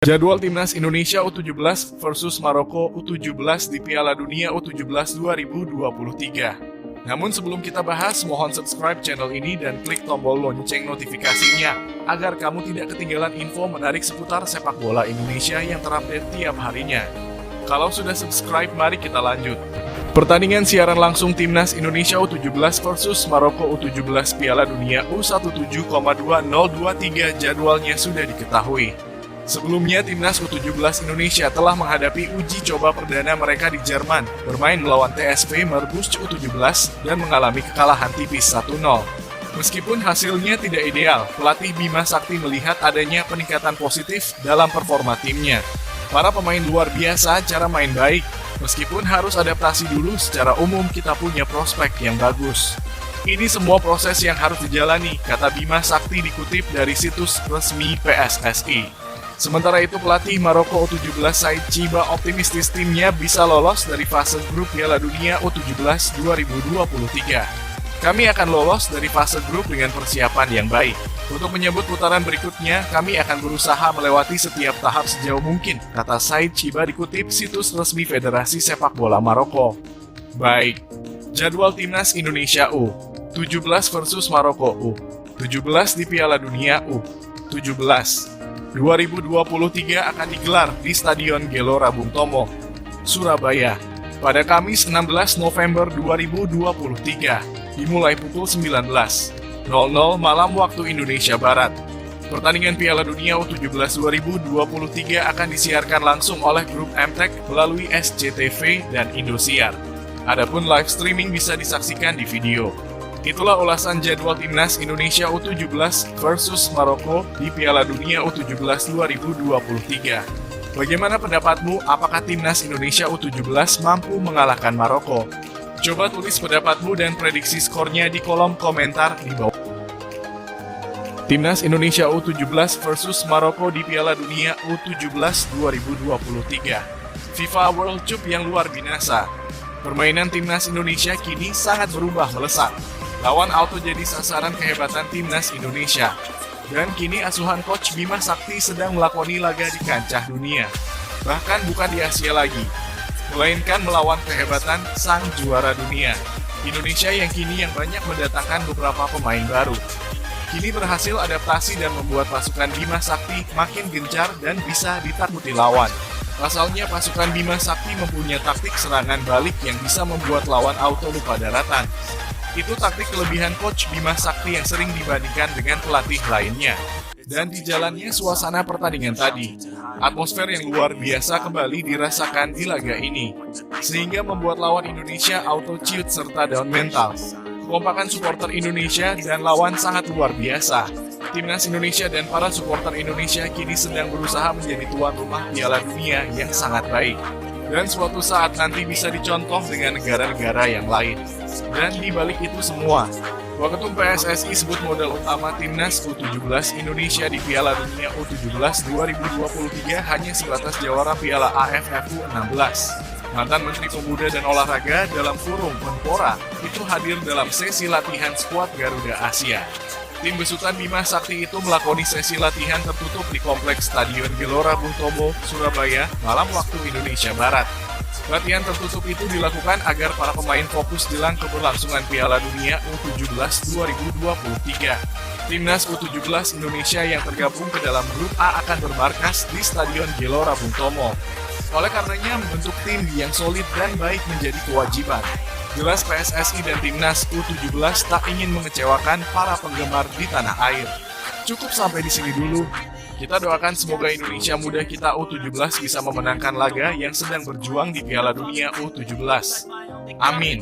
Jadwal Timnas Indonesia U17 versus Maroko U17 di Piala Dunia U17 2023. Namun sebelum kita bahas, mohon subscribe channel ini dan klik tombol lonceng notifikasinya agar kamu tidak ketinggalan info menarik seputar sepak bola Indonesia yang terupdate tiap harinya. Kalau sudah subscribe, mari kita lanjut. Pertandingan siaran langsung Timnas Indonesia U17 versus Maroko U17 Piala Dunia U17,2023 jadwalnya sudah diketahui. Sebelumnya, Timnas U17 Indonesia telah menghadapi uji coba perdana mereka di Jerman, bermain melawan TSV Merbus U17 dan mengalami kekalahan tipis 1-0. Meskipun hasilnya tidak ideal, pelatih Bima Sakti melihat adanya peningkatan positif dalam performa timnya. Para pemain luar biasa cara main baik, meskipun harus adaptasi dulu, secara umum kita punya prospek yang bagus. Ini semua proses yang harus dijalani, kata Bima Sakti dikutip dari situs resmi PSSI. Sementara itu, pelatih Maroko U17 Said Chiba optimistis timnya bisa lolos dari fase grup Piala Dunia U17 2023. Kami akan lolos dari fase grup dengan persiapan yang baik. Untuk menyebut putaran berikutnya, kami akan berusaha melewati setiap tahap sejauh mungkin, kata Said Chiba dikutip situs resmi Federasi Sepak Bola Maroko. Baik, jadwal Timnas Indonesia U17 versus Maroko U17 di Piala Dunia U17 2023 akan digelar di Stadion Gelora Bung Tomo, Surabaya, pada Kamis 16 November 2023, dimulai pukul 19.00 malam waktu Indonesia Barat. Pertandingan Piala Dunia U17 2023 akan disiarkan langsung oleh grup MTEK melalui SCTV dan Indosiar. Adapun live streaming bisa disaksikan di video. Itulah ulasan jadwal Timnas Indonesia U17 versus Maroko di Piala Dunia U17 2023. Bagaimana pendapatmu? Apakah Timnas Indonesia U17 mampu mengalahkan Maroko? Coba tulis pendapatmu dan prediksi skornya di kolom komentar di bawah. Timnas Indonesia U17 versus Maroko di Piala Dunia U17 2023. FIFA World Cup yang luar binasa. Permainan Timnas Indonesia kini sangat berubah melesat. Lawan auto jadi sasaran kehebatan Timnas Indonesia. Dan kini asuhan Coach Bima Sakti sedang melakoni laga di kancah dunia. Bahkan bukan di Asia lagi, melainkan melawan kehebatan sang juara dunia. Indonesia yang kini banyak mendatangkan beberapa pemain baru. Kini berhasil adaptasi dan membuat pasukan Bima Sakti makin gencar dan bisa ditakuti lawan. Pasalnya pasukan Bima Sakti mempunyai taktik serangan balik yang bisa membuat lawan auto lupa daratan. Itu taktik kelebihan Coach Bima Sakti yang sering dibandingkan dengan pelatih lainnya. Dan di jalannya suasana pertandingan tadi, atmosfer yang luar biasa kembali dirasakan di laga ini, sehingga membuat lawan Indonesia auto ciut serta down mental. Kekompakan supporter Indonesia dan lawan sangat luar biasa. Timnas Indonesia dan para supporter Indonesia kini sedang berusaha menjadi tuan rumah Piala Dunia yang sangat baik. Dan suatu saat nanti bisa dicontoh dengan negara-negara yang lain. Dan di balik itu semua, Waketum PSSI sebut modal utama Timnas U17 Indonesia di Piala Dunia U17 2023 hanya sebatas jawara Piala AFF U16. Mantan Menteri Pemuda dan Olahraga dalam forum Menpora itu hadir dalam sesi latihan skuad Garuda Asia. Tim besutan Bima Sakti itu melakoni sesi latihan tertutup di Kompleks Stadion Gelora Bung Tomo, Surabaya, malam waktu Indonesia Barat. Latihan tertutup itu dilakukan agar para pemain fokus jelang keberlangsungan Piala Dunia U17 2023. Timnas U17 Indonesia yang tergabung ke dalam grup A akan bermarkas di Stadion Gelora Bung Tomo. Oleh karenanya, membentuk tim yang solid dan baik menjadi kewajiban. Jelas PSSI dan Timnas U17 tak ingin mengecewakan para penggemar di tanah air. Cukup sampai di sini dulu. Kita doakan semoga Indonesia muda kita U17 bisa memenangkan laga yang sedang berjuang di Piala Dunia U17. Amin.